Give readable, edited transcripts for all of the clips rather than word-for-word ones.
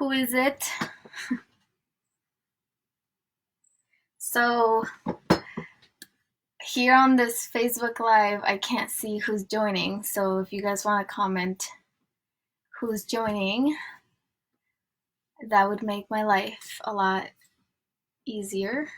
Who is it? So here on this Facebook Live, I can't see who's joining. So if you guys want to comment who's joining, that would make my life a lot easier.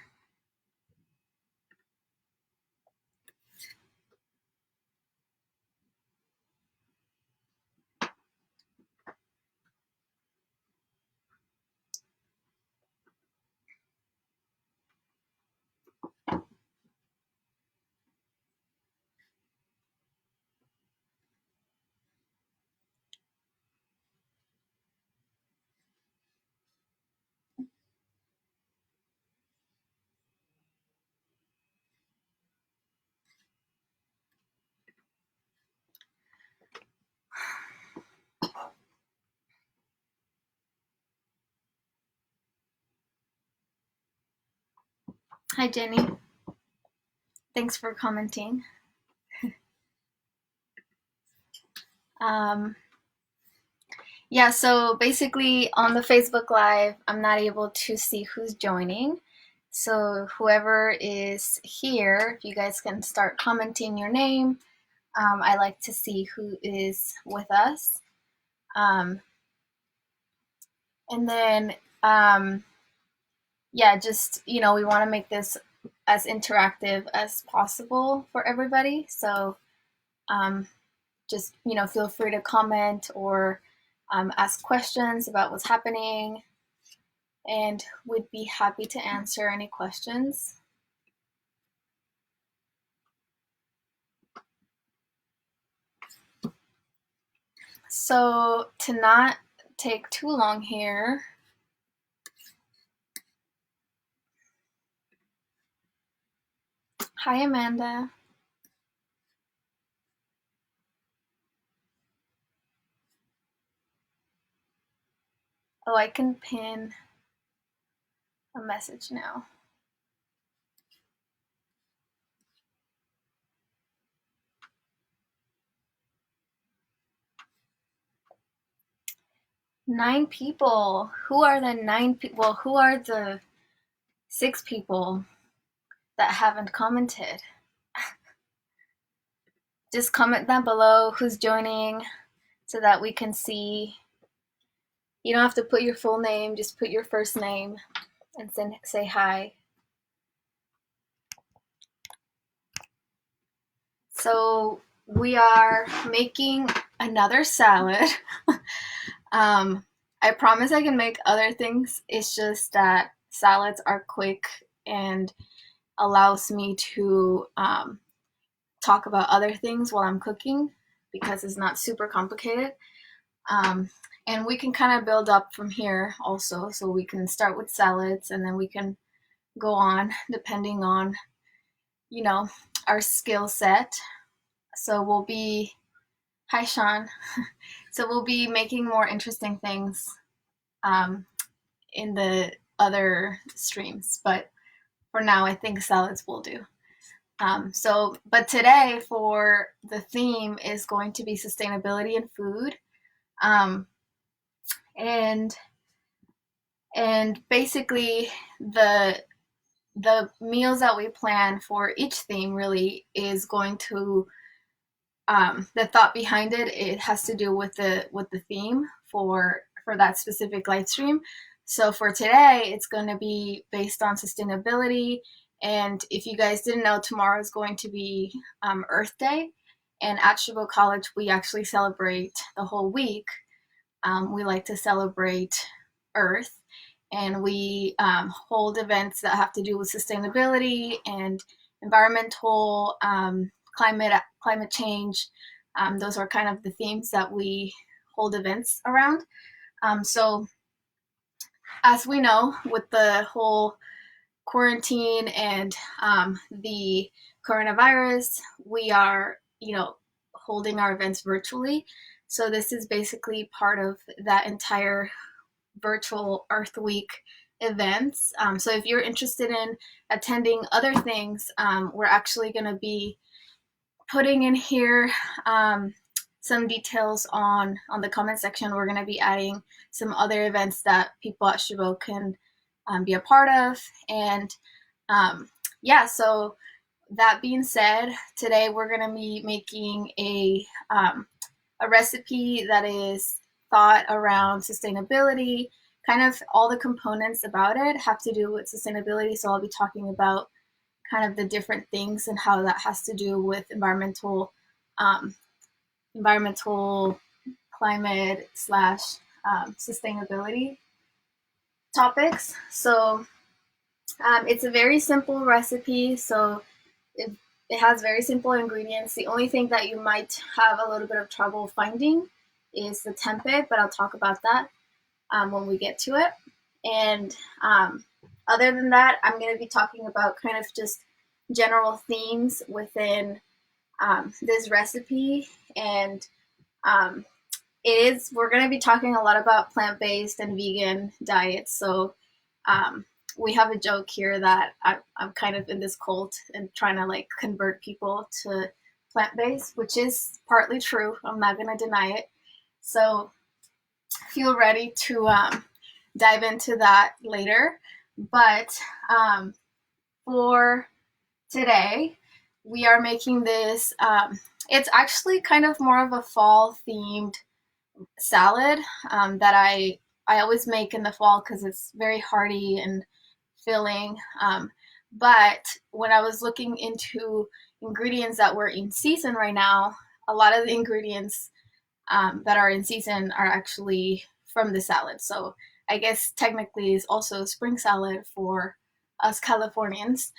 Hi, Jenny. Thanks for commenting. Yeah, so basically on the Facebook Live, I'm not able to see who's joining. So whoever is here, if you guys can start commenting your name, I like to see who is with us. And then, yeah, just, we want to make this as interactive as possible for everybody. So just, feel free to comment or ask questions about what's happening, and we'd be happy to answer any questions. So to not take too long here, hi Amanda. Oh, I can pin a message now. Nine people. Who are the 9 people? Well, who are the 6 people that haven't commented? Just comment down below who's joining so that we can see. You don't have to put your full name, just put your first name and say hi. So we are making another salad. I promise I can make other things. It's just that salads are quick and allows me to talk about other things while I'm cooking because it's not super complicated. And we can kind of build up from here also. So we can start with salads and then we can go on depending on, our skill set. So we'll be, hi Sean. So we'll be making more interesting things in the other streams. But for now, I think salads will do. But today for the theme is going to be sustainability in food. And basically the meals that we plan for each theme really is going to the thought behind it has to do with the theme for that specific live stream. So for today, it's going to be based on sustainability. And if you guys didn't know, tomorrow is going to be Earth Day. And at Chabot College, we actually celebrate the whole week. We like to celebrate Earth, and we hold events that have to do with sustainability and environmental, climate change. Those are kind of the themes that we hold events around. So as we know, with the whole quarantine and the coronavirus, we are, holding our events virtually. So this is basically part of that entire virtual Earth Week events. So if you're interested in attending other things, we're actually going to be putting in here some details on the comment section. We're going to be adding some other events that people at Chabot can be a part of. And yeah, so that being said, today we're going to be making a recipe that is thought around sustainability. Kind of all the components about it have to do with sustainability. So I'll be talking about kind of the different things and how that has to do with environmental climate slash sustainability topics. So it's a very simple recipe. So it has very simple ingredients. The only thing that you might have a little bit of trouble finding is the tempeh, but I'll talk about that when we get to it. And other than that, I'm going to be talking about kind of just general themes within this recipe. And we're going to be talking a lot about plant-based and vegan diets. So we have a joke here that I'm kind of in this cult and trying to like convert people to plant-based, which is partly true. I'm not going to deny it. So feel ready to dive into that later. But for today, we are making this. It's actually kind of more of a fall themed salad that I always make in the fall because it's very hearty and filling. But when I was looking into ingredients that were in season right now, a lot of the ingredients that are in season are actually from the salad. So I guess technically it's also spring salad for us Californians.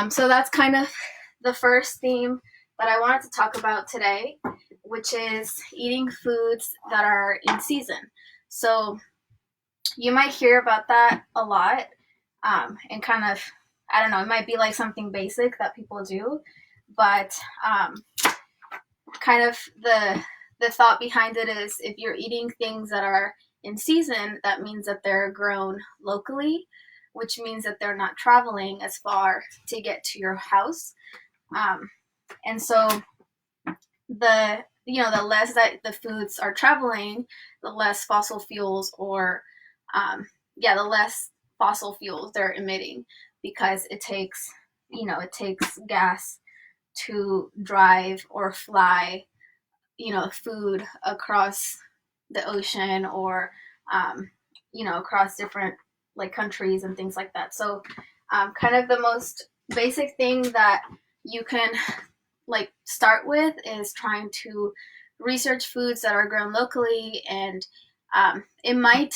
So that's kind of the first theme that I wanted to talk about today, which is eating foods that are in season. So you might hear about that a lot, and kind of, I don't know, it might be like something basic that people do, but kind of the thought behind it is if you're eating things that are in season, that means that they're grown locally, which means that they're not traveling as far to get to your house. And so the less that the foods are traveling, the less fossil fuels the less fossil fuels they're emitting, because it takes gas to drive or fly food across the ocean or across different like countries and things like that. So kind of the most basic thing that you can like start with is trying to research foods that are grown locally, and it might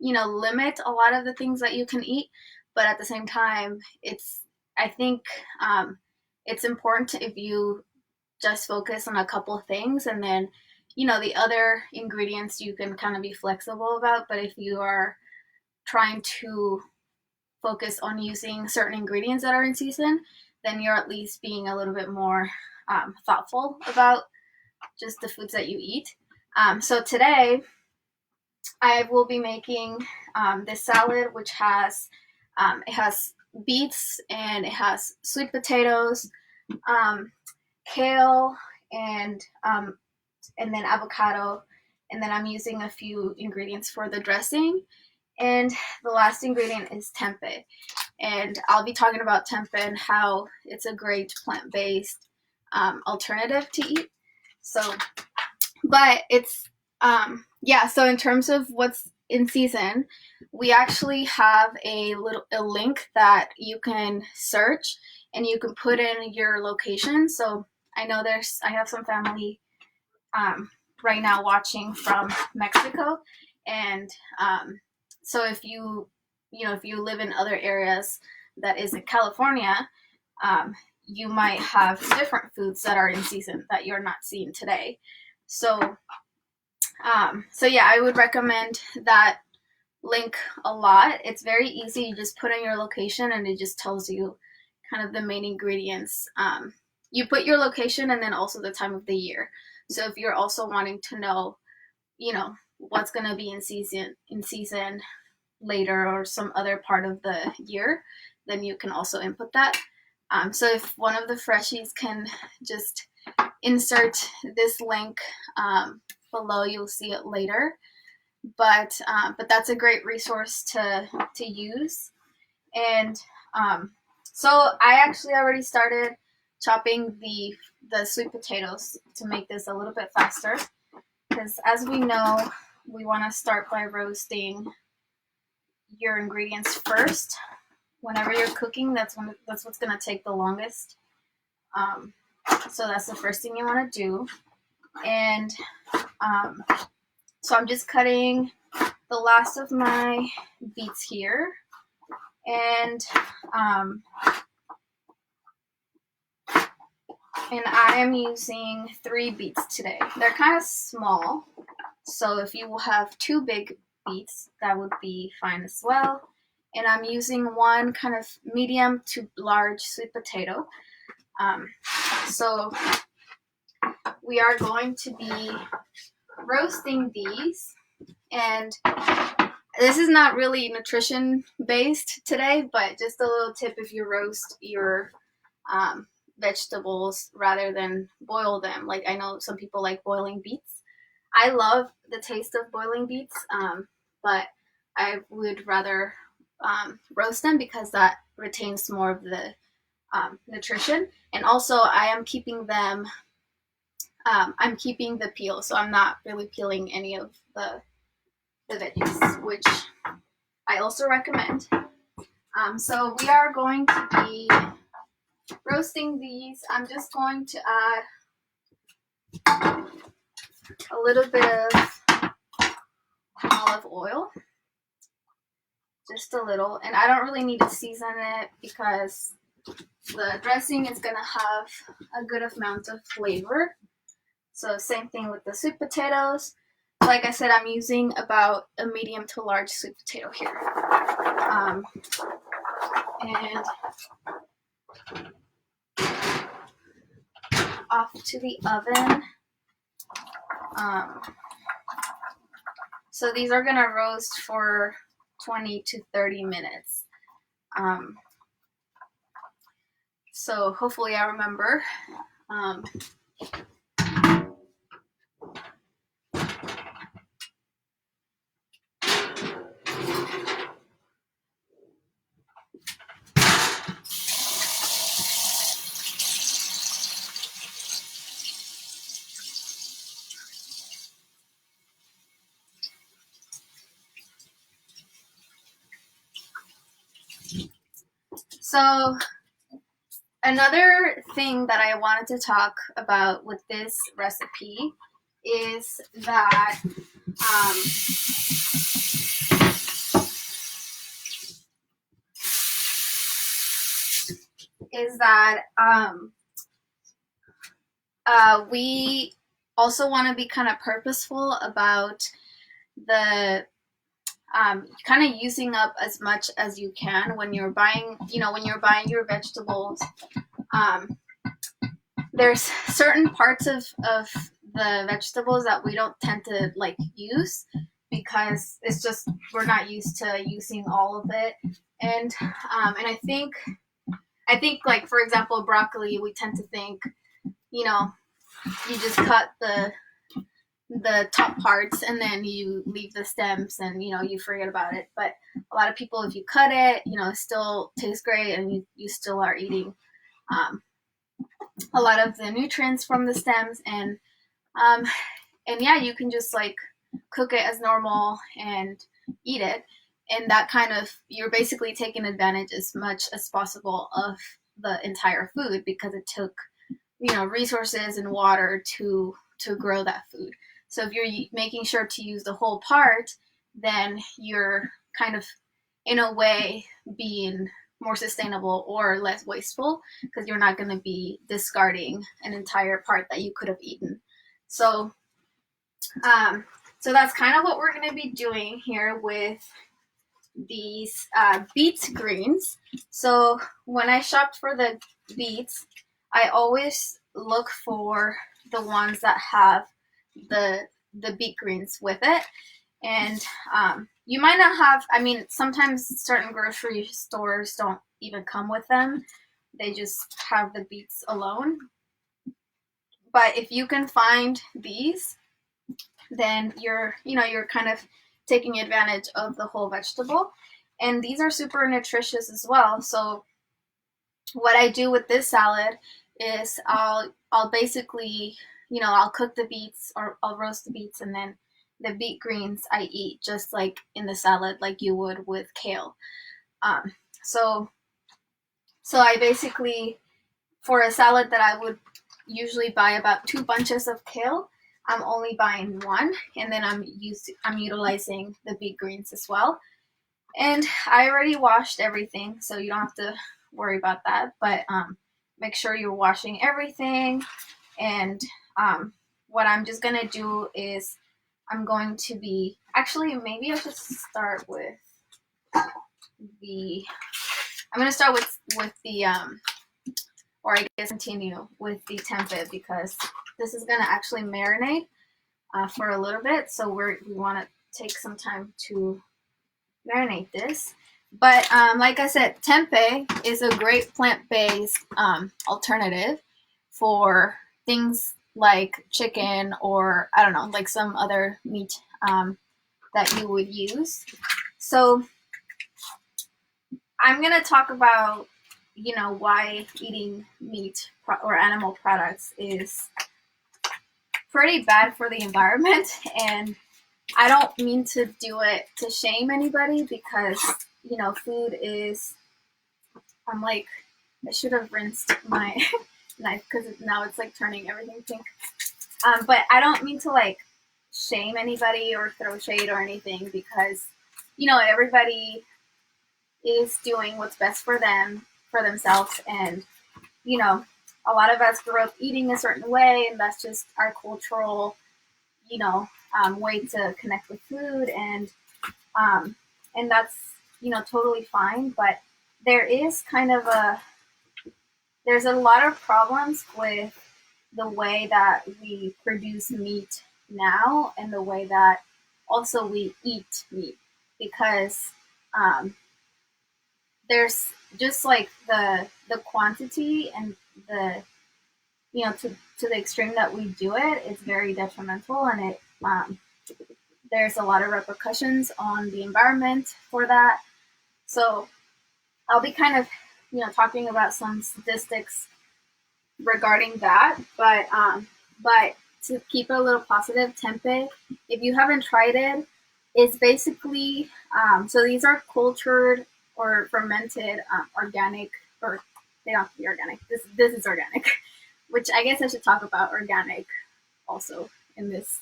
limit a lot of the things that you can eat, but at the same time I think it's important if you just focus on a couple of things, and then the other ingredients you can kind of be flexible about. But if you are trying to focus on using certain ingredients that are in season, then you're at least being a little bit more thoughtful about just the foods that you eat. So today I will be making this salad, which has it has beets and it has sweet potatoes, kale, and then avocado, and then I'm using a few ingredients for the dressing, and the last ingredient is tempeh. And I'll be talking about tempeh and how it's a great plant-based alternative to eat. So, but it's so in terms of what's in season, we actually have a link that you can search and you can put in your location. So I know I have some family right now watching from Mexico, and so if you live in other areas that isn't California, you might have different foods that are in season that you're not seeing today. So yeah, I would recommend that link a lot. It's very easy. You just put in your location and it just tells you kind of the main ingredients. You put your location and then also the time of the year. So if you're also wanting to know, what's going to be in season later or some other part of the year, then you can also input that. So if one of the freshies can just insert this link below. You'll see it later. But that's a great resource to use. And so I actually already started chopping the sweet potatoes to make this a little bit faster, because as we know, we want to start by roasting your ingredients first. Whenever you're cooking, that's what's going to take the longest. So that's the first thing you want to do. And so I'm just cutting the last of my beets here. And I am using 3 beets today. They're kind of small, so if you will have 2 big beets, that would be fine as well. And I'm using 1 kind of medium to large sweet potato. So we are going to be roasting these, and this is not really nutrition based today, but just a little tip: if you roast your vegetables rather than boil them. Like, I know some people like boiling beets. I love the taste of boiling beets, but I would rather roast them because that retains more of the nutrition. And also I am keeping them, I'm keeping the peel, so I'm not really peeling any of the veggies, which I also recommend. So we are going to be roasting these. I'm just going to add a little bit of olive oil, just a little, and I don't really need to season it because the dressing is gonna have a good amount of flavor. So same thing with the sweet potatoes. Like I said, I'm using about a medium to large sweet potato here. And off to the oven. So these are gonna roast for 20 to 30 minutes. So hopefully I remember. So another thing that I wanted to talk about with this recipe is that we also want to be kind of purposeful about the kind of using up as much as you can when you're buying, when you're buying your vegetables. There's certain parts of the vegetables that we don't tend to like use because it's just, we're not used to using all of it. And I think like, for example, broccoli, we tend to think, you just cut the top parts and then you leave the stems and you forget about it. But a lot of people, if you cut it, it still tastes great and you still are eating a lot of the nutrients from the stems. And yeah, you can just like cook it as normal and eat it, and that kind of, you're basically taking advantage as much as possible of the entire food because it took resources and water to grow that food. So if you're making sure to use the whole part, then you're kind of, in a way, being more sustainable or less wasteful because you're not going to be discarding an entire part that you could have eaten. So that's kind of what we're going to be doing here with these beets greens. So when I shopped for the beets, I always look for the ones that have the beet greens with it. And you might not have, sometimes certain grocery stores don't even come with them. They just have the beets alone. But if you can find these, then you're kind of taking advantage of the whole vegetable. And these are super nutritious as well. So what I do with this salad is I'll basically, I'll cook the beets, or I'll roast the beets, and then the beet greens I eat just like in the salad, like you would with kale. Um, so so I basically, for a salad that I would usually buy about 2 bunches of kale, I'm only buying one, and then I'm utilizing the beet greens as well. And I already washed everything, so you don't have to worry about that. But make sure you're washing everything. And what I'm just gonna do is I'm going to be, actually, maybe I should start with the. I'm gonna start with the or I guess continue with the tempeh, because this is gonna actually marinate for a little bit. So we want to take some time to marinate this. But like I said, tempeh is a great plant-based alternative for things like chicken, or I don't know, like some other meat that you would use. So I'm gonna talk about why eating meat or animal products is pretty bad for the environment. And I don't mean to do it to shame anybody, because food is, I'm like, I should have rinsed my knife, because now it's like turning everything pink. But I don't mean to like shame anybody or throw shade or anything, because everybody is doing what's best for themselves. And a lot of us grew up eating a certain way, and that's just our cultural way to connect with food. And that's totally fine. But there is there's a lot of problems with the way that we produce meat now, and the way that also we eat meat, because um, there's just like the quantity, and the to the extreme that we do it, it's very detrimental. And there's a lot of repercussions on the environment for that. So I'll be kind of talking about some statistics regarding that. But to keep it a little positive, tempeh, if you haven't tried it, it's basically so these are cultured or fermented organic, or they don't have to be organic. This is organic, which I guess I should talk about organic also in this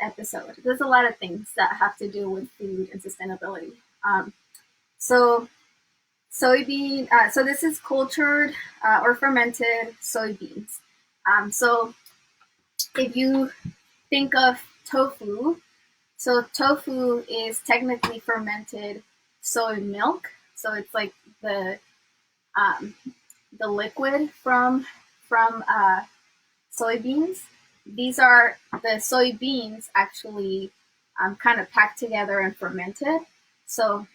episode. There's a lot of things that have to do with food and sustainability. So soybean. So this is cultured or fermented soybeans. So if you think of tofu, so tofu is technically fermented soy milk. So it's like um, the liquid from soybeans. These are the soybeans actually kind of packed together and fermented. So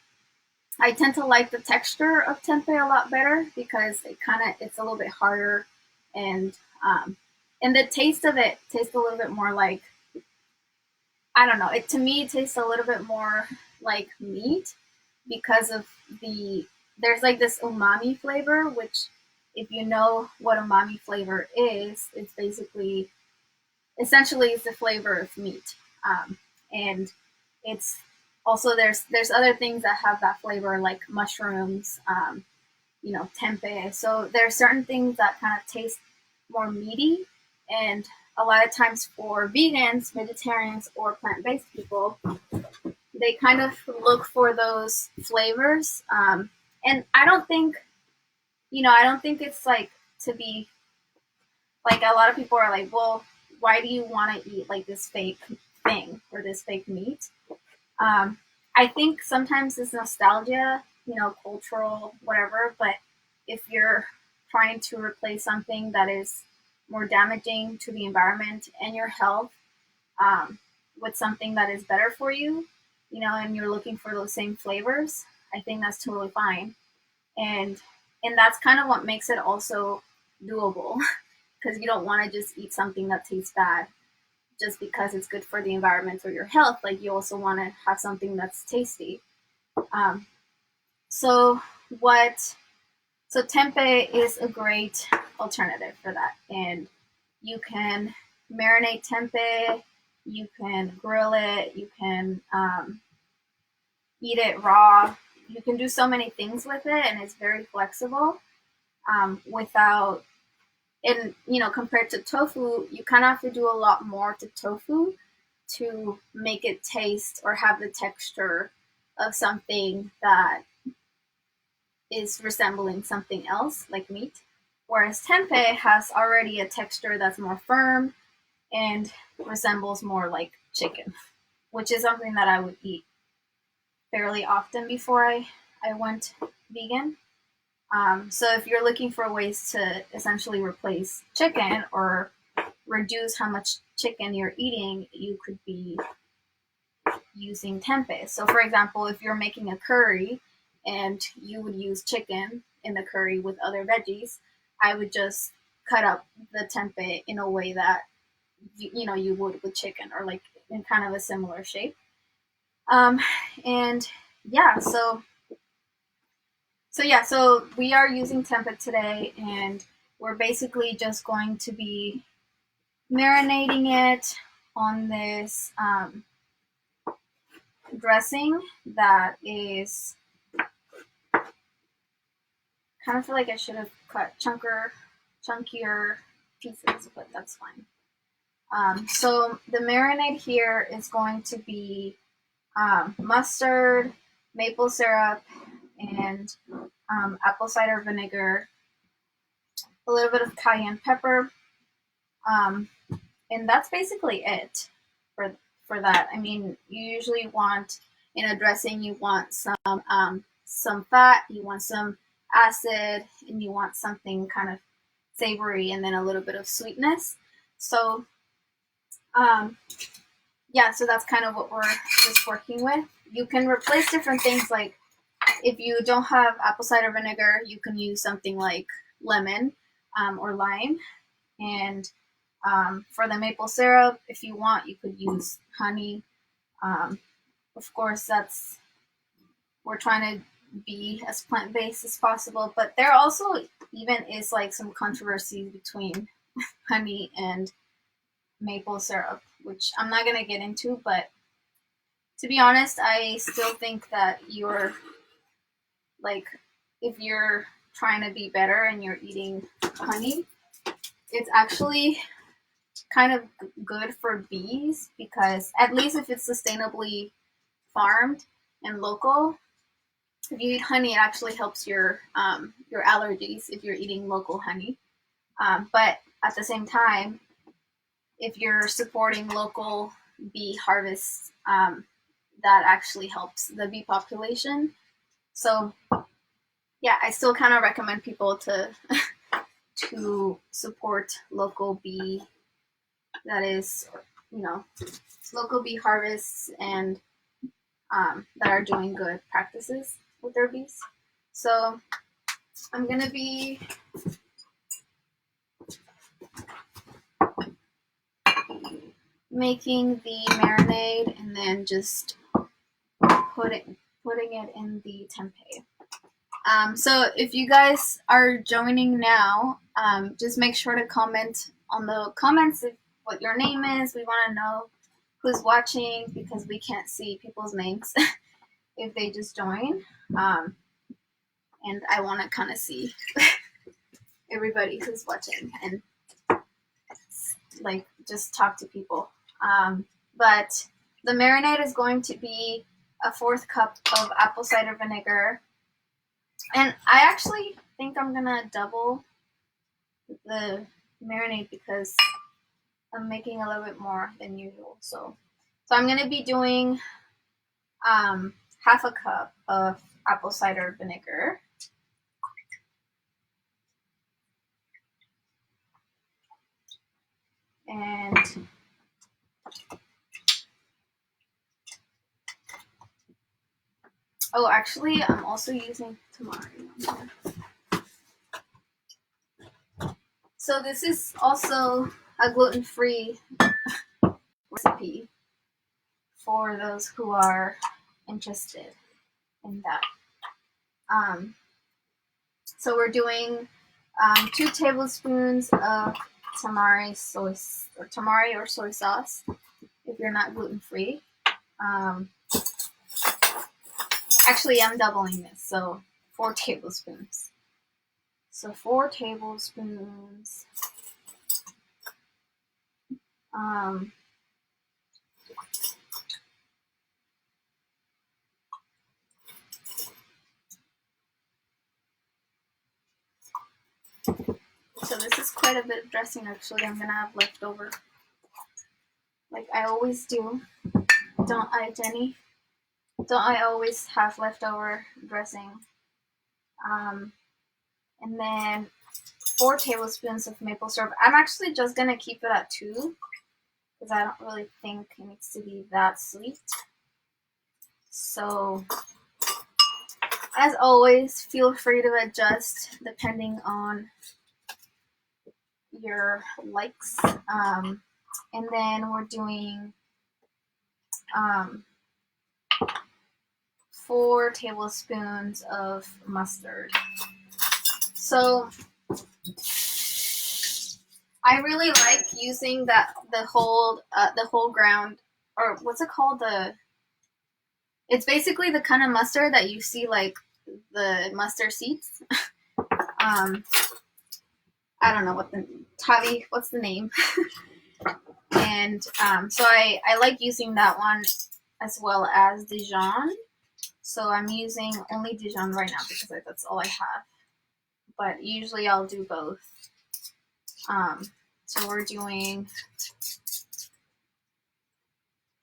I tend to like the texture of tempeh a lot better, because it's a little bit harder. and and the taste of it tastes a little bit more like, I don't know. It to me it tastes a little bit more like meat, because of there's like this umami flavor, which, if you know what umami flavor is, it's basically essentially it's the flavor of meat. And it's also, there's other things that have that flavor, like mushrooms, tempeh. So there are certain things that kind of taste more meaty. And a lot of times for vegans, vegetarians, or plant-based people, they kind of look for those flavors. And I don't think it's like to be like, a lot of people are like, well, why do you want to eat like this fake thing or this fake meat? I think sometimes it's nostalgia, cultural, whatever. But if you're trying to replace something that is more damaging to the environment and your health, with something that is better for you, and you're looking for those same flavors, I think that's totally fine. And that's kind of what makes it also doable, because you don't want to just eat something that tastes bad just because it's good for the environment or your health. Like you also want to have something that's tasty. Um, so what? So tempeh is a great alternative for that, and you can marinate tempeh. You can grill it. You can eat it raw. You can do so many things with it, and it's very flexible. Without and compared to tofu, you kind of have to do a lot more to tofu to make it taste or have the texture of something that is resembling something else like meat. Whereas tempeh has already a texture that's more firm and resembles more like chicken, which is something that I would eat fairly often before I went vegan. So if you're looking for ways to essentially replace chicken or reduce how much chicken you're eating, you could be using tempeh. So for example, if you're making a curry and you would use chicken in the curry with other veggies, I would just cut up the tempeh in a way that you would with chicken, or like in kind of a similar shape. And yeah, so we are using tempeh today, and we're basically just going to be marinating it on this dressing that is kind of feel like I should have cut chunkier pieces, but that's fine. So the marinade here is going to be mustard, maple syrup, and apple cider vinegar, a little bit of cayenne pepper, and that's basically it for that. I mean, you usually want in a dressing, you want some fat, you want some acid, and you want something kind of savory, and then a little bit of sweetness. So yeah, so that's kind of what we're just working with. You can replace different things, like if you don't have apple cider vinegar, you can use something like lemon or lime. And for the maple syrup, if you want, you could use honey. Of course, we're trying to be as plant-based as possible, but there also even is like some controversy between honey and maple syrup, which I'm not going to get into, but to be honest, I still think that like, if you're trying to be better and you're eating honey, it's actually kind of good for bees, because at least if it's sustainably farmed and local, if you eat honey, it actually helps your allergies if you're eating local honey. But at the same time, if you're supporting local bee harvests, that actually helps the bee population. So yeah, I still kind of recommend people to to support local bee, that is, local bee harvests, and that are doing good practices with their bees. So I'm gonna be making the marinade and then just putting it in the tempeh. So if you guys are joining now, just make sure to comment on the comments what your name is. We want to know who's watching, because we can't see people's names if they just join. And I want to kind of see everybody who's watching and like just talk to people. But the marinade is going to be a 1/4 cup of apple cider vinegar. And I actually think I'm going to double the marinade because I'm making a little bit more than usual. So I'm going to be doing 1/2 cup of apple cider vinegar. And oh, actually, I'm also using Tamari. So this is also a gluten-free recipe for those who are interested in that. So we're doing 2 tablespoons of tamari or soy sauce if you're not gluten-free. Actually, I'm doubling this, so 4 tablespoons. So 4 tablespoons. So this is quite a bit of dressing, actually. I'm gonna have leftover, like I always do. Don't I, Jenny? Don't I always have leftover dressing? And then 4 tablespoons of maple syrup. I'm actually just gonna keep it at 2 because I don't really think it needs to be that sweet. So, as always, feel free to adjust depending on your likes. And then we're doing 4 tablespoons of mustard. So I really like using the whole ground, or what's it called? It's basically the kind of mustard that you see like the mustard seeds. I don't know what's the name. And so I like using that one as well as Dijon. So I'm using only Dijon right now because that's all I have. But usually I'll do both. So we're doing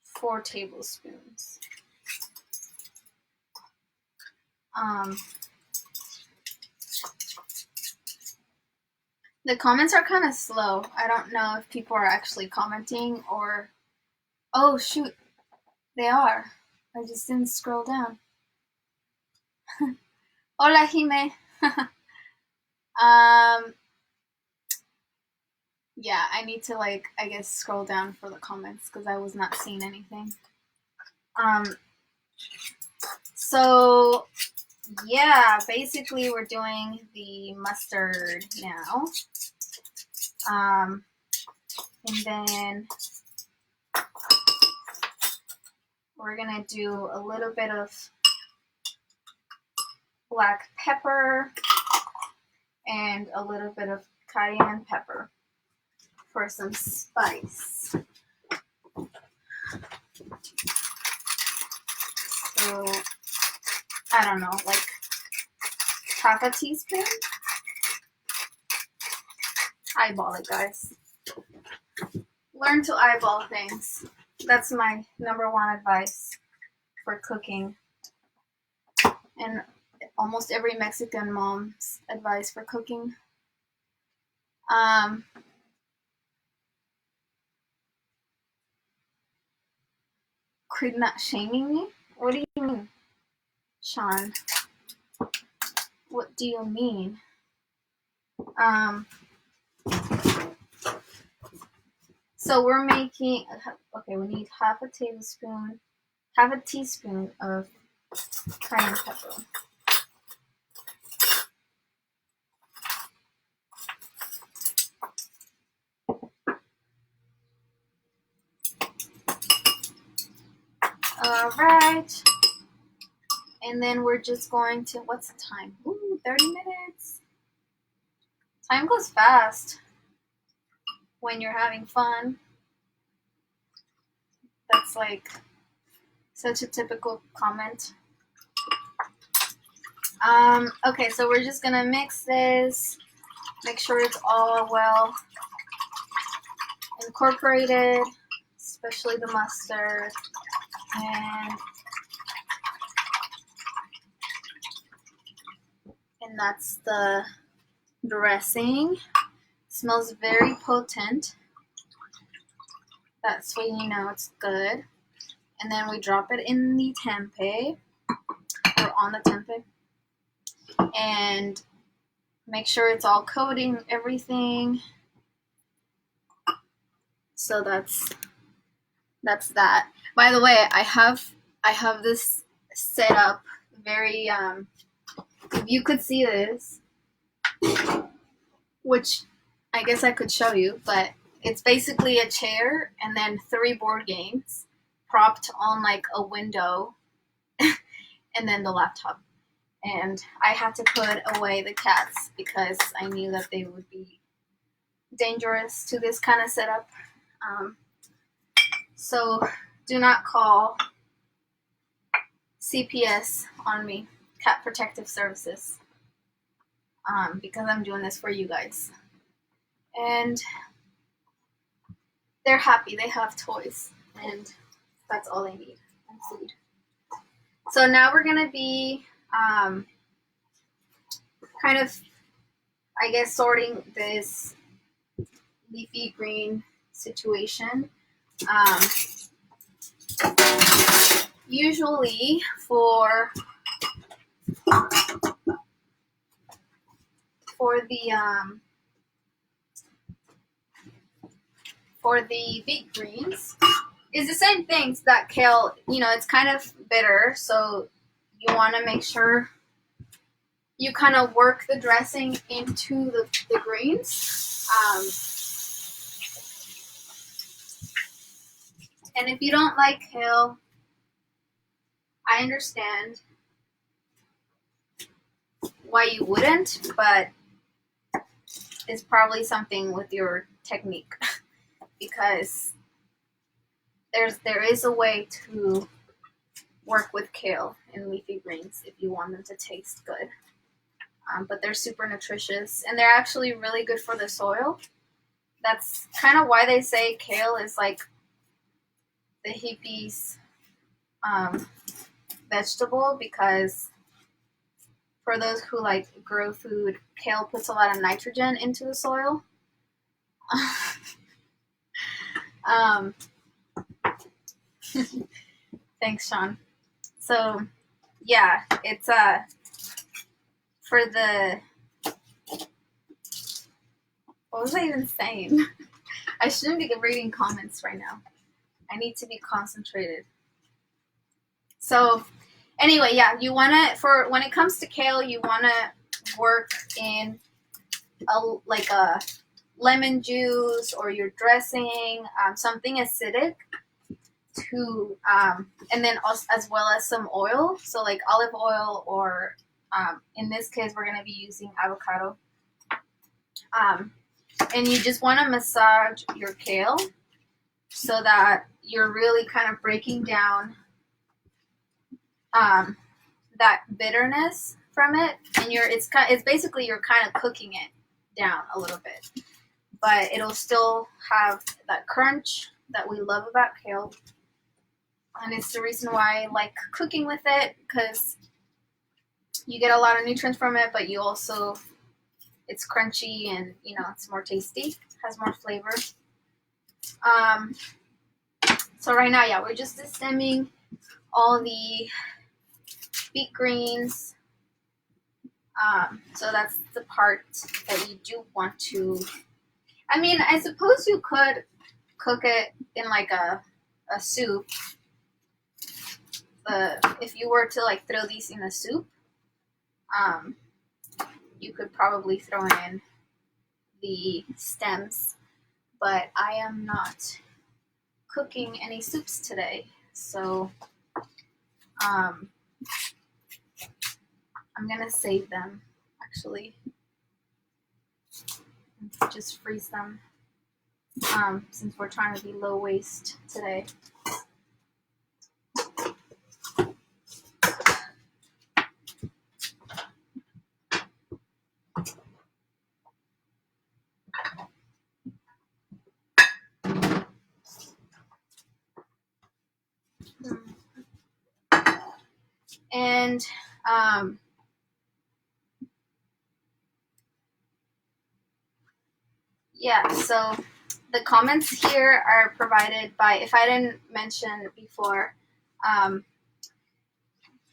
4 tablespoons. The comments are kind of slow. I don't know if people are actually commenting or... Oh, shoot. They are. I just didn't scroll down. Hola, Jime. Yeah, I need to, I guess, scroll down for the comments because I was not seeing anything. So, yeah, basically we're doing the mustard now. And then we're gonna do a little bit of black pepper and a little bit of cayenne pepper for some spice. So, I don't know, like half a teaspoon? Eyeball it, guys. Learn to eyeball things. That's my number 1 advice for cooking. And almost every Mexican mom's advice for cooking. Quit not shaming me? What do you mean, Sean? What do you mean? So we're making, okay, we need half a teaspoon of cayenne pepper. All right. And then we're just going to, what's the time? Ooh, 30 minutes. Time goes fast when you're having fun. That's like such a typical comment. Okay, so we're just gonna mix this, make sure it's all well incorporated, especially the mustard, and that's the dressing. It smells very potent. That's when you know it's good. And then we drop it in the tempeh, or on the tempeh. And make sure it's all coating everything. So that's that. By the way, I have this set up very if you could see this, which I guess I could show you, but it's basically a chair and then 3 board games propped on like a window and then the laptop. And I had to put away the cats because I knew that they would be dangerous to this kind of setup. So do not call CPS on me, Cat Protective Services, because I'm doing this for you guys. And they're happy. They have toys, and that's all they need, and food. So now we're going to be kind of, I guess, sorting this leafy green situation. Usually for the beet greens is the same things that kale. You know, it's kind of bitter, so you want to make sure you kind of work the dressing into the greens. And if you don't like kale, I understand why you wouldn't, but it's probably something with your technique because there is a way to work with kale and leafy greens if you want them to taste good. But they're super nutritious and they're actually really good for the soil. That's kind of why they say kale is like the hippies' vegetable, because for those who like grow food, kale puts a lot of nitrogen into the soil. Thanks, Sean. So yeah, it's for the, what was I even saying? I shouldn't be reading comments right now. I need to be concentrated. So anyway, yeah, you want to, for when it comes to kale, you want to work in a lemon juice or your dressing, something acidic to, and then also, as well as some oil. So like olive oil or in this case, we're going to be using avocado. And you just want to massage your kale so that you're really kind of breaking down that bitterness from it, and it's basically you're kind of cooking it down a little bit, but it'll still have that crunch that we love about kale, and it's the reason why I like cooking with it, because you get a lot of nutrients from it, but you also, it's crunchy and you know it's more tasty, has more flavor. So right now, yeah, we're just stemming all the beet greens. So that's the part that you do want to, I mean, I suppose you could cook it in like a soup. If you were to like throw these in a soup, you could probably throw in the stems, but I am not cooking any soups today, so I'm gonna save them actually, just freeze them, since we're trying to be low waste today. And yeah, so the comments here are provided by, if I didn't mention before,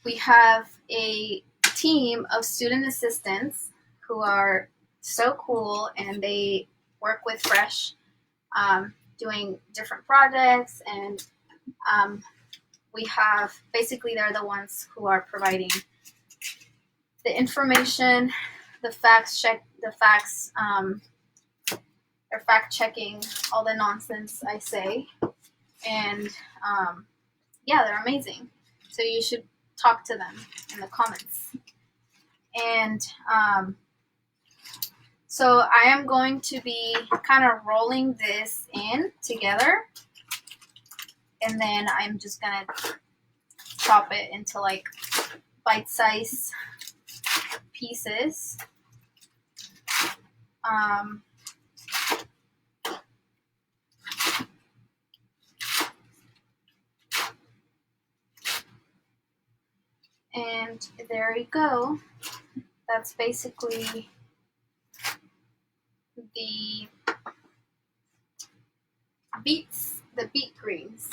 we have a team of student assistants who are so cool, and they work with Fresh, doing different projects, and we have, basically they're the ones who are providing the information, the facts, they're fact checking all the nonsense I say, and yeah, they're amazing. So you should talk to them in the comments. And so I am going to be kind of rolling this in together, and then I'm just gonna chop it into like bite-sized pieces. And there you go. That's basically the beets, the beet greens.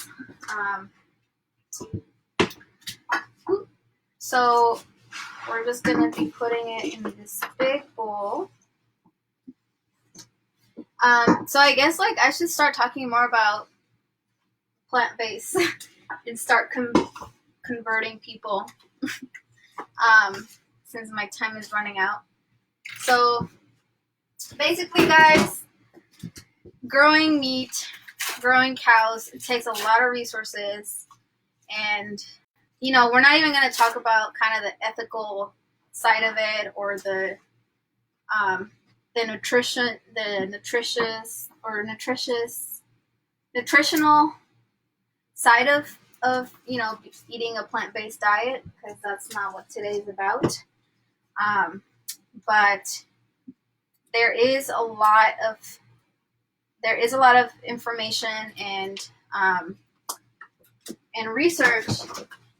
So we're just gonna be putting it in this big bowl. So I guess like I should start talking more about plant-based and start converting people since my time is running out. So basically, guys, growing meat, growing cows, it takes a lot of resources, and you know, we're not even going to talk about kind of the ethical side of it, or the nutritional side of you know, eating a plant-based diet, because that's not what today is about. But there is a lot of information and research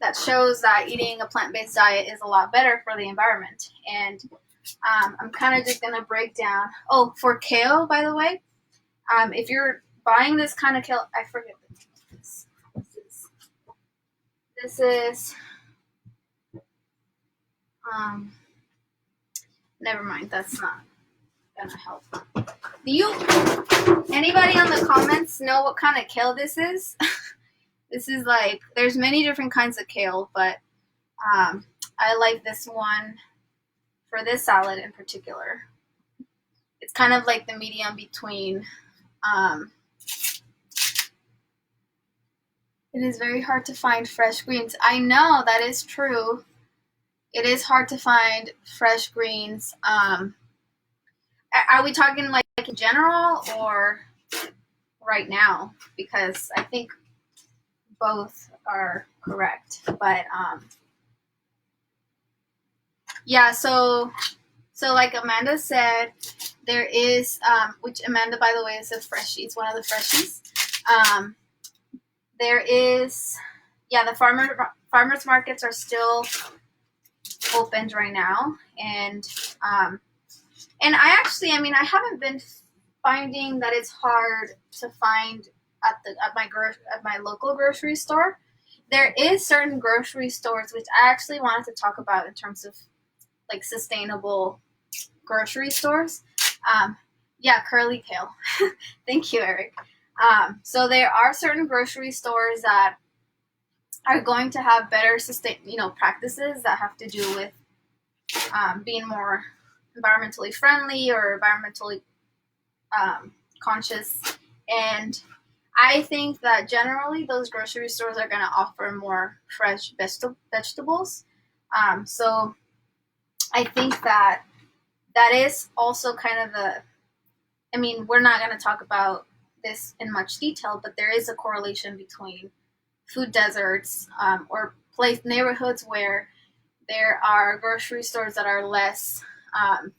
that shows that eating a plant-based diet is a lot better for the environment. And I'm kind of just going to break down. Oh, for kale, by the way, if you're buying this kind of kale, I forget the name of this. This is never mind, that's not gonna help. Do anybody on the comments know what kind of kale this is? This is like, there's many different kinds of kale, but I like this one for this salad in particular. It's kind of like the medium between. It is very hard to find fresh greens. I know, that is true. It is hard to find fresh greens. Are we talking like in general or right now? Because I think both are correct. But yeah, so like Amanda said, there is, which Amanda, by the way, is a freshie. It's one of the freshies. There is, yeah, the farmers markets are still opened right now, and I actually, I mean, I haven't been finding that it's hard to find at my local grocery store. There is certain grocery stores which I actually wanted to talk about in terms of like sustainable grocery stores. Yeah, curly kale. Thank you, Eric. So there are certain grocery stores that are going to have better practices that have to do with being more environmentally friendly or environmentally conscious. And I think that generally those grocery stores are going to offer more fresh vegetables. So I think that is also kind of I mean, we're not going to talk about this in much detail, but there is a correlation between food deserts or neighborhoods where there are grocery stores that are less, that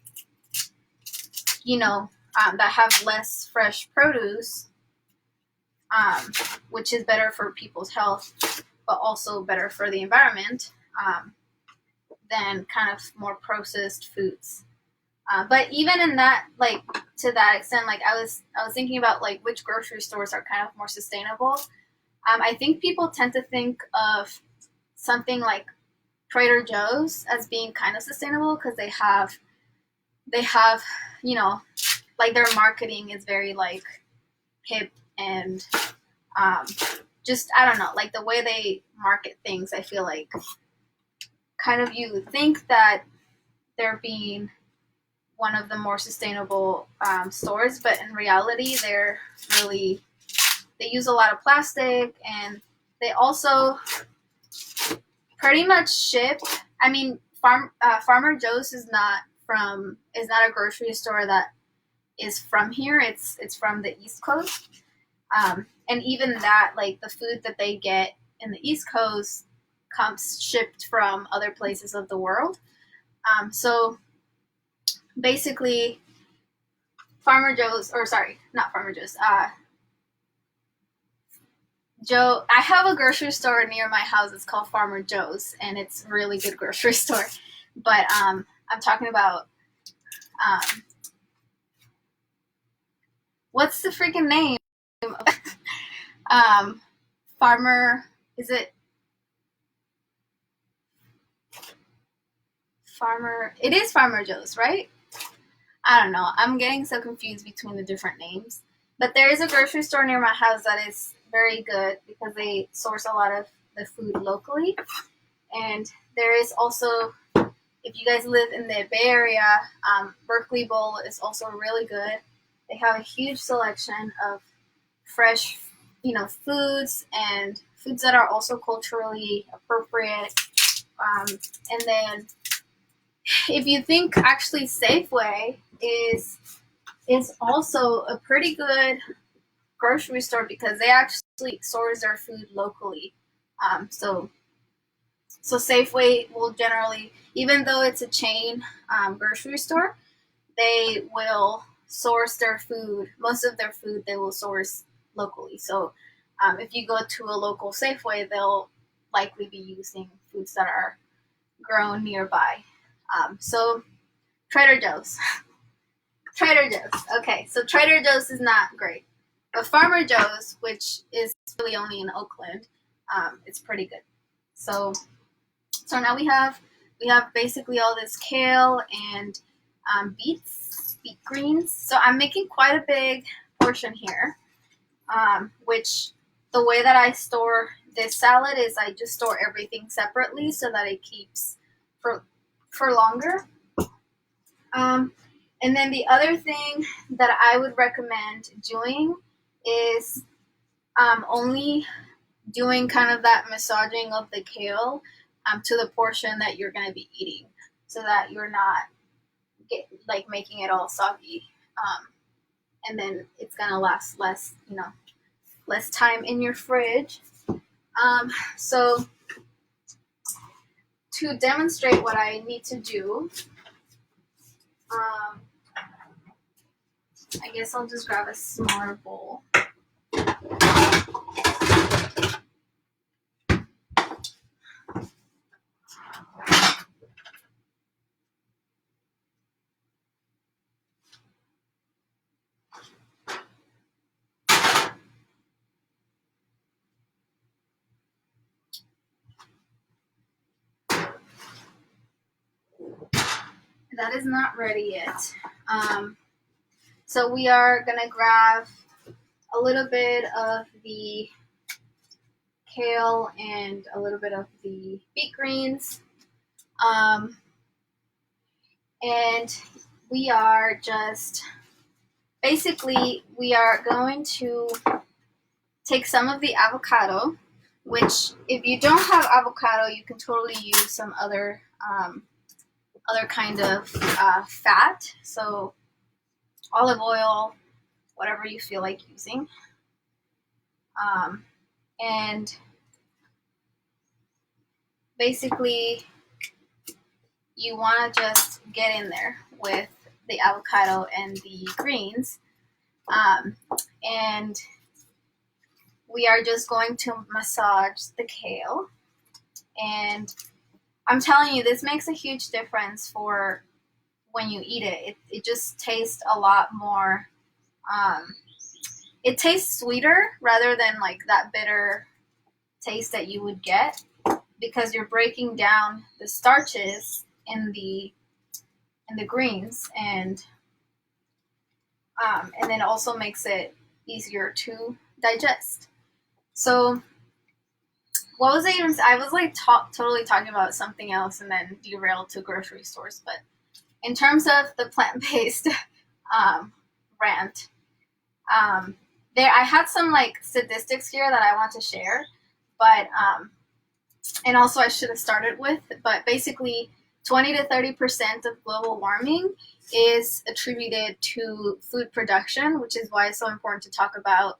have less fresh produce, which is better for people's health, but also better for the environment than kind of more processed foods. But even in that, like to that extent, like I was thinking about like which grocery stores are kind of more sustainable. I think people tend to think of something like Trader Joe's as being kind of sustainable because they have they have, you know, like their marketing is very like hip and just, I don't know, like the way they market things, I feel like kind of you think that they're being one of the more sustainable stores, but in reality, they're really, they use a lot of plastic, and they also pretty much ship. I mean, Farmer Joe's is not a grocery store that is from here. It's from the East Coast, and even that, like the food that they get in the East Coast comes shipped from other places of the world. So basically, Farmer Joe's, or sorry, not Farmer Joe's. I have a grocery store near my house. It's called Farmer Joe's, and it's a really good grocery store. But I'm talking about what's the freaking name? Farmer, is it Farmer? It is Farmer Joe's, right? I don't know. I'm getting so confused between the different names. But there is a grocery store near my house that is very good because they source a lot of the food locally. And there is also, if you guys live in the Bay Area, Berkeley Bowl is also really good. They have a huge selection of fresh, foods and foods that are also culturally appropriate. And then, if you think actually Safeway is also a pretty good grocery store because they actually source their food locally. So Safeway will generally, even though it's a chain grocery store, they will source their food. Most of their food they will source locally. So if you go to a local Safeway, they'll likely be using foods that are grown nearby. So Trader Joe's. Trader Joe's. Okay, so Trader Joe's is not great. But Farmer Joe's, which is really only in Oakland, it's pretty good. So now we have basically all this kale and beets, beet greens. So I'm making quite a big portion here, which the way that I store this salad is I just store everything separately so that it keeps for longer. And then the other thing that I would recommend doing is only doing kind of that massaging of the kale to the portion that you're going to be eating, so that you're not making it all soggy, and then it's going to last less time in your fridge. So to demonstrate what I need to do, I guess I'll just grab a smaller bowl. That is not ready yet. So we are going to grab a little bit of the kale and a little bit of the beet greens. And we are just, basically, we are going to take some of the avocado, which if you don't have avocado, you can totally use some other kind of fat. So olive oil, whatever you feel like using. And basically, you want to just get in there with the avocado and the greens. And we are just going to massage the kale. And I'm telling you, this makes a huge difference for when you eat it. It just tastes a lot more, it tastes sweeter rather than like that bitter taste that you would get, because you're breaking down the starches in the and the greens, and then also makes it easier to digest. So what was I even? I was like totally talking about something else and then derailed to grocery stores. But in terms of the plant-based rant, there I had some like statistics here that I want to share, but and also I should have started with, but basically 20 to 30% of global warming is attributed to food production, which is why it's so important to talk about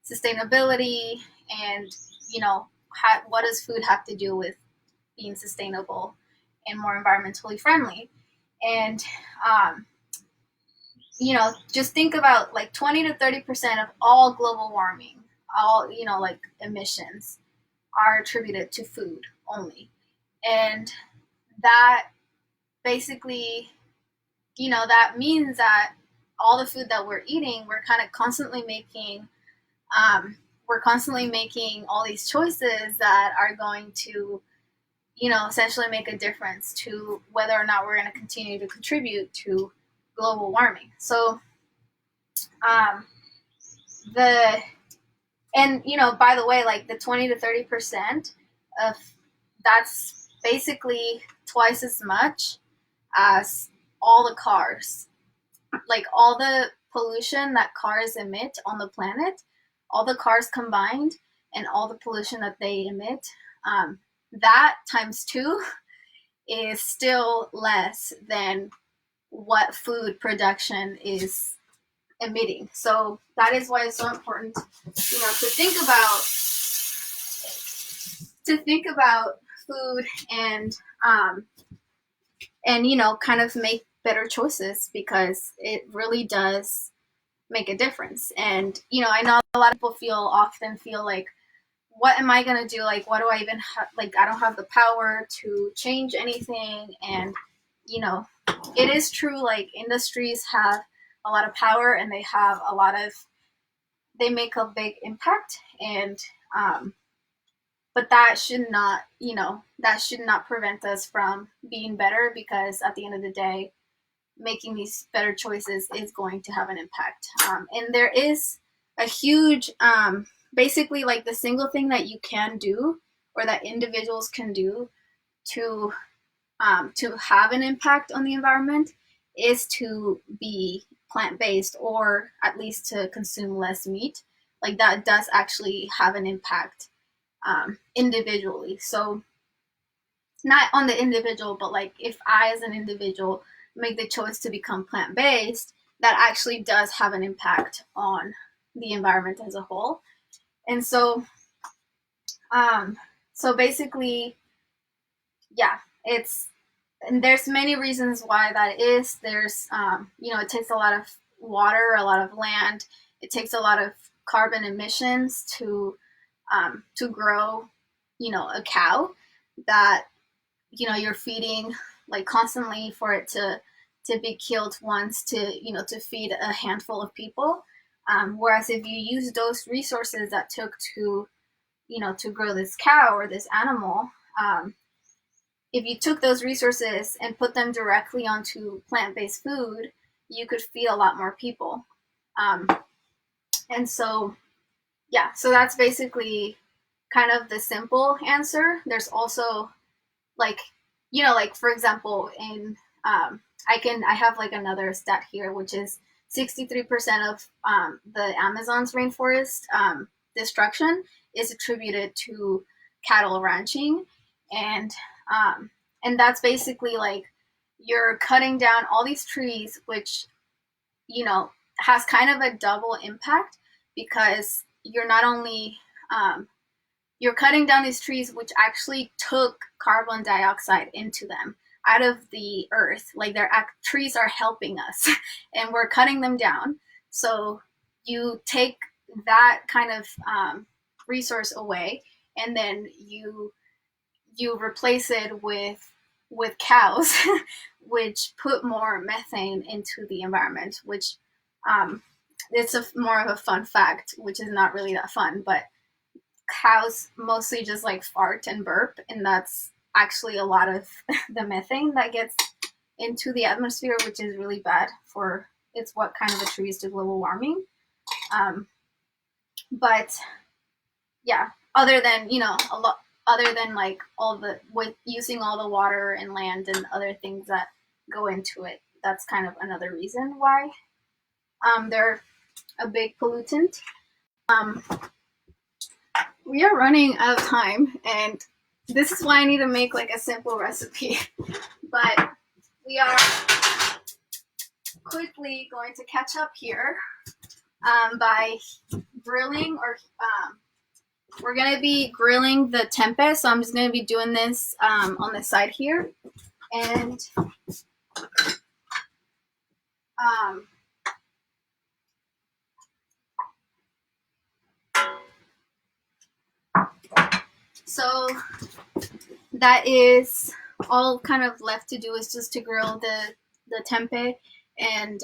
sustainability and, you know, what does food have to do with being sustainable and more environmentally friendly. And, you know, just think about like 20 to 30% of all global warming, all, you know, like emissions are attributed to food only. And that basically, you know, that means that all the food that we're eating, we're kind of constantly making, all these choices that are going to, you know, essentially make a difference to whether or not we're going to continue to contribute to global warming. So, the and you know, by the way, like the 20 to 30% of that's basically twice as much as all the cars, like all the pollution that cars emit on the planet, all the cars combined, and all the pollution that they emit, that times two is still less than what food production is emitting. So that is why it's so important, you know, to think about food and you know, kind of make better choices, because it really does make a difference. And you know, I know a lot of people often feel like, what am I going to do? Like, what do I even like, I don't have the power to change anything. And you know, it is true, like industries have a lot of power and they make a big impact. And but that should not, you know, that should not prevent us from being better, because at the end of the day, making these better choices is going to have an impact. And there is a huge, basically like the single thing that you can do, or that individuals can do to have an impact on the environment, is to be plant-based, or at least to consume less meat. Like that does actually have an impact individually. So not on the individual, but like if I as an individual make the choice to become plant-based, that actually does have an impact on the environment as a whole. And so basically, yeah, and there's many reasons why that is. There's you know, it takes a lot of water, a lot of land, it takes a lot of carbon emissions to grow, you know, a cow that, you know, you're feeding like constantly for it to be killed once, to, you know, to feed a handful of people. Whereas if you use those resources that took to, you know, to grow this cow or this animal, if you took those resources and put them directly onto plant-based food, you could feed a lot more people. And so, yeah, so that's basically kind of the simple answer. There's also like, you know, like for example, in I have like another stat here, which is 63% of the Amazon's rainforest destruction is attributed to cattle ranching. And that's basically like, you're cutting down all these trees, which, you know, has kind of a double impact, because you're not only you're cutting down these trees which actually took carbon dioxide into them out of the earth. Like trees are helping us and we're cutting them down. So you take that kind of resource away, and then you replace it with cows, which put more methane into the environment, which it's more of a fun fact, which is not really that fun, but cows mostly just like fart and burp, and that's actually a lot of the methane that gets into the atmosphere, which is really bad for, it's what kind of attributes to global warming. But yeah, other than, you know, a lot, other than like all the, with using all the water and land and other things that go into it, that's kind of another reason why they're a big pollutant. We are running out of time, and this is why I need to make like a simple recipe. But we are quickly going to catch up here by grilling, or we're going to be grilling the tempeh. So I'm just going to be doing this on the side here. And so that is all kind of left to do, is just to grill the tempeh, and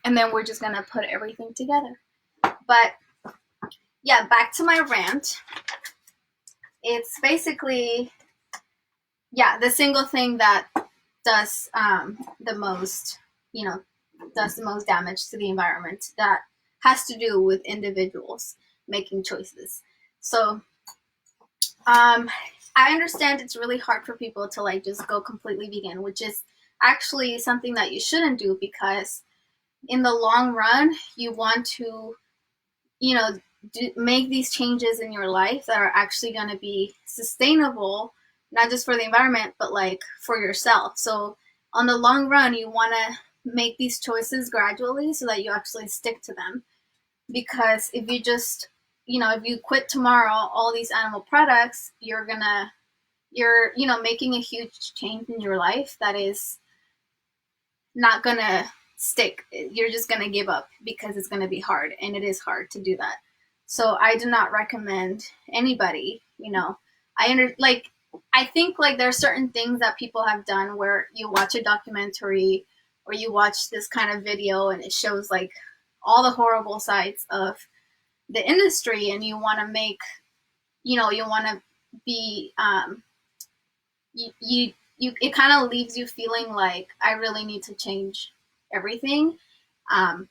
then we're just gonna put everything together. But yeah, back to my rant. It's basically, yeah, the single thing that does the most, you know, does the most damage to the environment, that has to do with individuals making choices. So I understand it's really hard for people to like just go completely vegan, which is actually something that you shouldn't do, because in the long run, you want to, you know, make these changes in your life that are actually going to be sustainable, not just for the environment, but like for yourself. So on the long run, you want to make these choices gradually so that you actually stick to them. Because if you just, you know, if you quit tomorrow all these animal products, you're, you know, making a huge change in your life that is not gonna stick. You're just gonna give up, because it's gonna be hard, and it is hard to do that. So I do not recommend anybody, you know, I think like there are certain things that people have done where you watch a documentary or you watch this kind of video and it shows like all the horrible sides of the industry, and you want to make, you know, you want to be you it kind of leaves you feeling like I really need to change everything,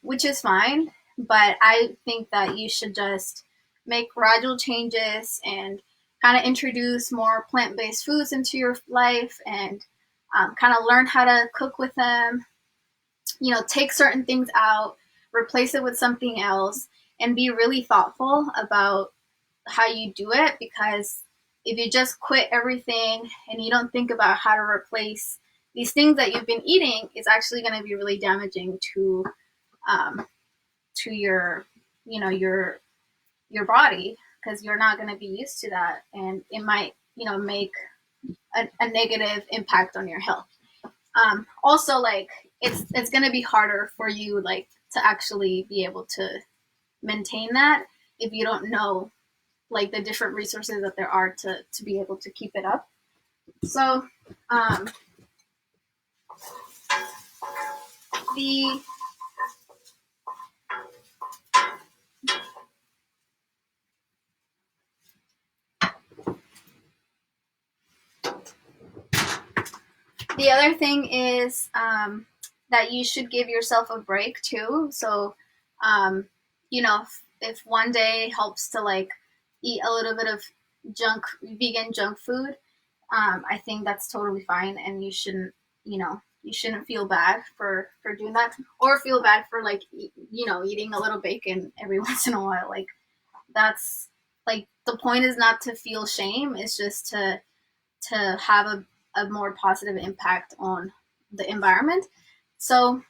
which is fine. But I think that you should just make gradual changes and kind of introduce more plant-based foods into your life, and kind of learn how to cook with them. You know, take certain things out, replace it with something else, and be really thoughtful about how you do it. Because if you just quit everything and you don't think about how to replace these things that you've been eating, it's actually going to be really damaging to your, you know, your body, because you're not going to be used to that, and it might, you know, make a negative impact on your health. Also, like it's going to be harder for you like to actually be able to maintain that if you don't know like the different resources that there are to be able to keep it up. So the the other thing is that you should give yourself a break too. So you know, if one day helps to like eat a little bit of vegan junk food, I think that's totally fine, and you shouldn't, you know, you shouldn't feel bad for doing that, or feel bad for like, you know, eating a little bacon every once in a while. Like that's like, the point is not to feel shame. It's just to have a more positive impact on the environment. So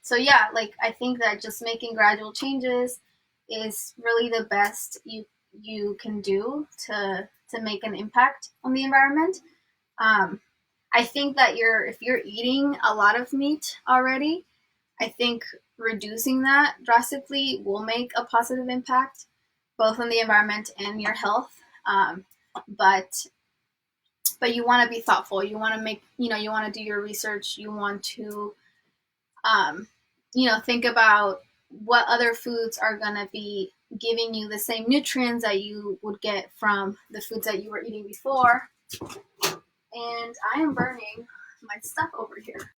so yeah, like I think that just making gradual changes is really the best you can do to make an impact on the environment. I think that if you're eating a lot of meat already, I think reducing that drastically will make a positive impact both on the environment and your health. But you want to be thoughtful. You want to make, you know, you want to do your research. You want to you know, think about what other foods are going to be giving you the same nutrients that you would get from the foods that you were eating before. And I am burning my stuff over here.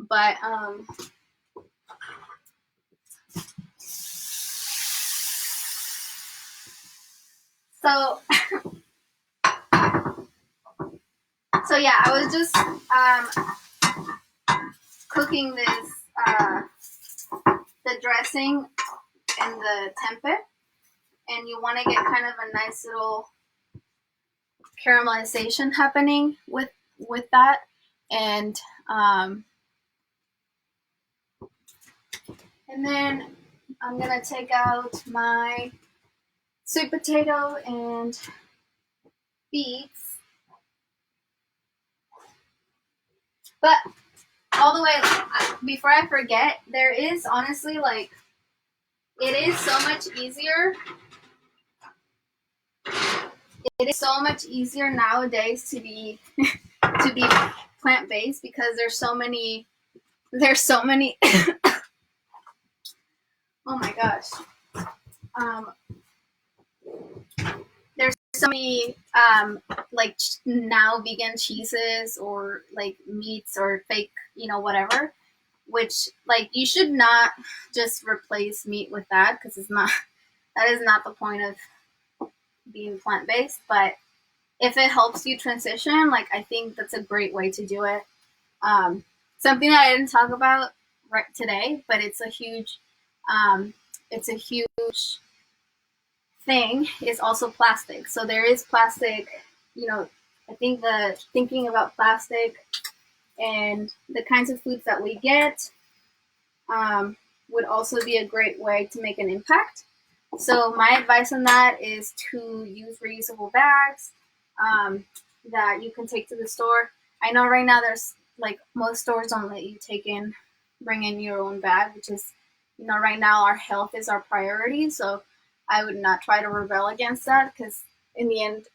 But so so yeah, I was just cooking this the dressing and the tempeh, and you want to get kind of a nice little caramelization happening with that. And then I'm gonna take out my sweet potato and beets. But all the way, before I forget, there is honestly, like, it is so much easier. It is so much easier nowadays to be to be plant-based, because there's so many oh my gosh. There's so many like now vegan cheeses, or like meats, or fake, whatever, which, like, you should not just replace meat with that, because that is not the point of being plant-based. But if it helps you transition, like, I think that's a great way to do it. Something that I didn't talk about right today, but it's a huge thing, is also plastic. So there is plastic, I think thinking about plastic and the kinds of foods that we get would also be a great way to make an impact. So my advice on that is to use reusable bags that you can take to the store. I know right now there's, like, most stores don't let you bring in your own bag, which is, right now our health is our priority. So I would not try to rebel against that, because in the end,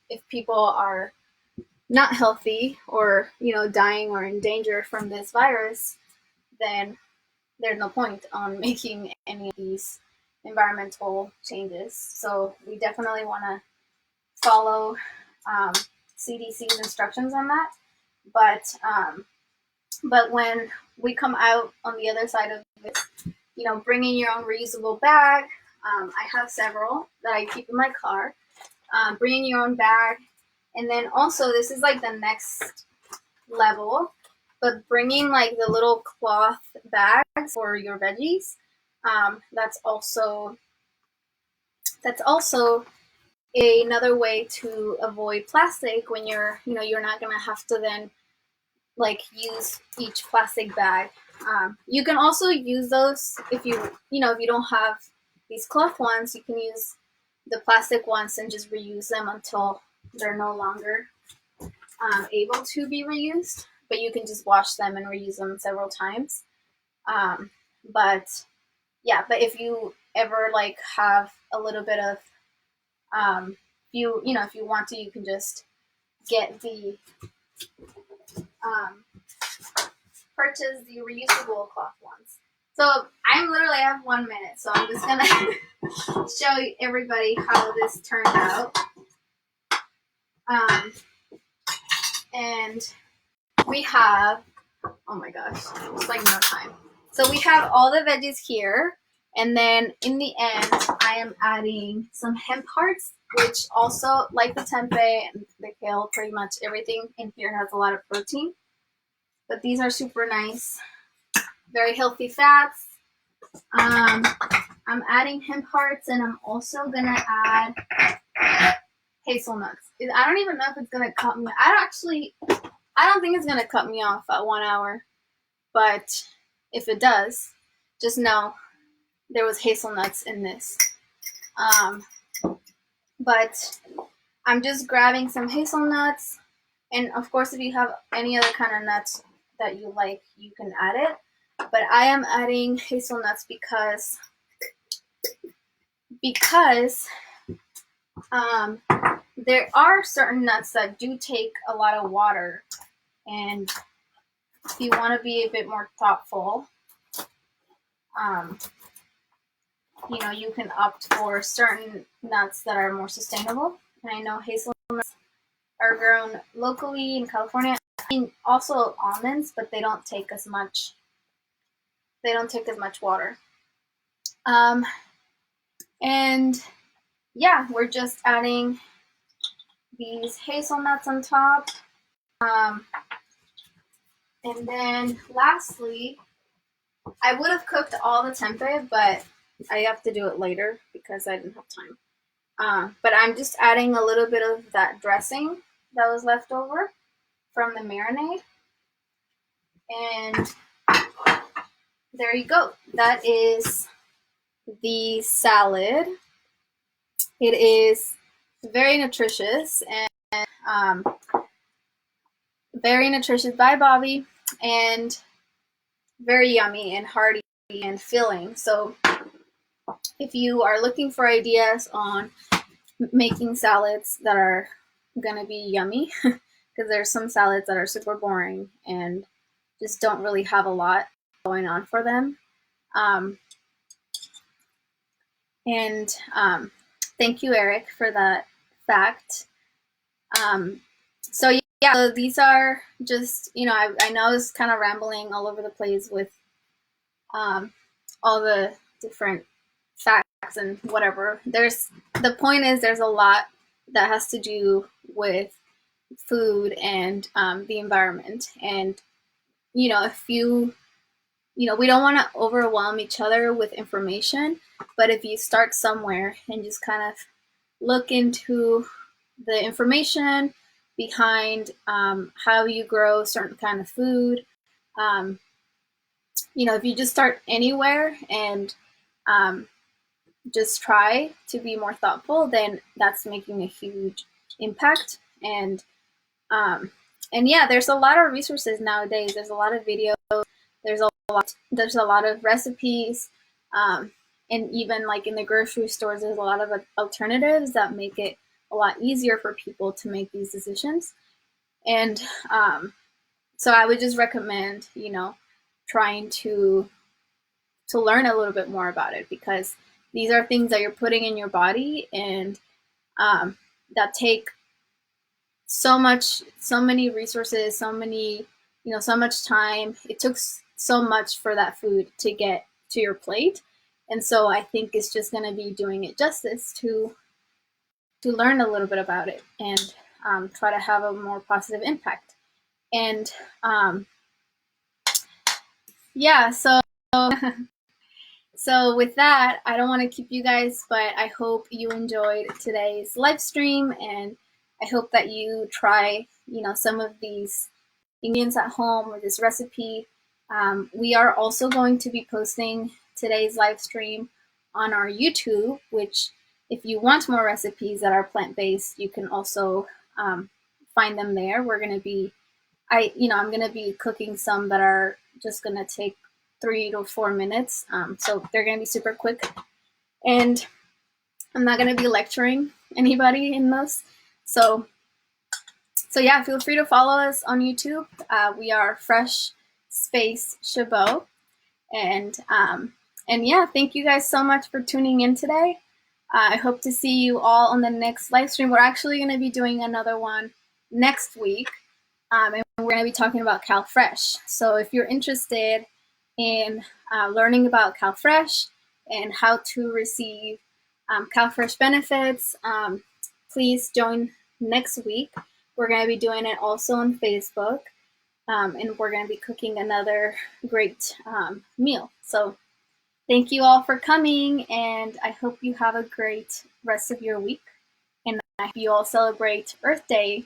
if people are not healthy, or, dying or in danger from this virus, then there's no point on making any of these environmental changes. So we definitely want to follow CDC's instructions on that. But when we come out on the other side of this, bringing your own reusable bag. I have several that I keep in my car. Bringing your own bag. And then also, this is like the next level, but bringing, like, the little cloth bags for your veggies. That's also another way to avoid plastic, when you're not gonna have to then, like, use each plastic bag. You can also use those if you don't have these cloth ones. You can use the plastic ones and just reuse them until they're no longer able to be reused. But you can just wash them and reuse them several times. But if you ever, like, have a little bit of if you want to, you can just get the purchase the reusable cloth ones. So I have 1 minute, so I'm just gonna show everybody how this turned out. And we have, oh my gosh, it's like no time. So we have all the veggies here, and then in the end, I am adding some hemp hearts, which also, like the tempeh and the kale, pretty much everything in here has a lot of protein. But these are super nice, very healthy fats. I'm adding hemp hearts, and I'm also gonna add hazelnuts. I don't even know if it's gonna cut me. I don't think it's gonna cut me off at 1 hour. But if it does, just know there was hazelnuts in this. But I'm just grabbing some hazelnuts, and of course, if you have any other kind of nuts that you like, you can add it. But I am adding hazelnuts because there are certain nuts that do take a lot of water, and if you want to be a bit more thoughtful, you can opt for certain nuts that are more sustainable. And I know hazelnuts are grown locally in California. And also almonds, but they don't take as much. They don't take as much water. And yeah, we're just adding these hazelnuts on top. And then lastly, I would have cooked all the tempeh, but I have to do it later because I didn't have time. But I'm just adding a little bit of that dressing that was left over from the marinade. And there you go. That is the salad. It is very nutritious and very nutritious by Bobby, and very yummy and hearty and filling. So if you are looking for ideas on making salads that are gonna be yummy, because there's some salads that are super boring and just don't really have a lot going on for them. Thank you, Eric, for that fact. So yeah, so these are just, I know it's kind of rambling all over the place with all the different facts and whatever. The point is there's a lot that has to do with food and the environment. And, if you, we don't want to overwhelm each other with information, but if you start somewhere and just kind of look into the information behind how you grow certain kind of food, if you just start anywhere and just try to be more thoughtful, then that's making a huge impact. And yeah, there's a lot of resources nowadays. There's a lot of videos. There's a lot of recipes, and even like in the grocery stores, there's a lot of alternatives that make it a lot easier for people to make these decisions. And so I would just recommend, trying to learn a little bit more about it, because these are things that you're putting in your body, and that take so many resources, so much time. It took so much for that food to get to your plate. And so I think it's just going to be doing it justice to learn a little bit about it and try to have a more positive impact. And yeah, so so with that, I don't want to keep you guys, but I hope you enjoyed today's live stream, and I hope that you try, some of these ingredients at home or this recipe. We are also going to be posting today's live stream on our YouTube, which if you want more recipes that are plant-based, you can also find them there. I'm going to be cooking some that are just going to take 3 to 4 minutes. So they're going to be super quick. And I'm not going to be lecturing anybody in those. So yeah, feel free to follow us on YouTube. We are Fresh Space Chabot. And yeah, thank you guys so much for tuning in today. I hope to see you all on the next live stream. We're actually going to be doing another one next week. And we're going to be talking about CalFresh. So if you're interested in learning about CalFresh and how to receive CalFresh benefits, please join next week. We're going to be doing it also on Facebook, and we're going to be cooking another great meal. So thank you all for coming, and I hope you have a great rest of your week, and I hope you all celebrate Earth Day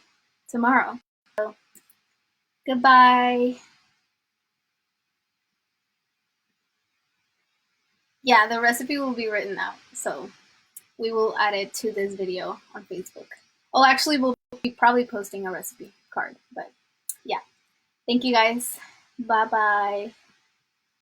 tomorrow. So, goodbye. Yeah, the recipe will be written out, so we will add it to this video on Facebook. Oh, actually, we'll be probably posting a recipe card, but yeah. Thank you guys. Bye-bye.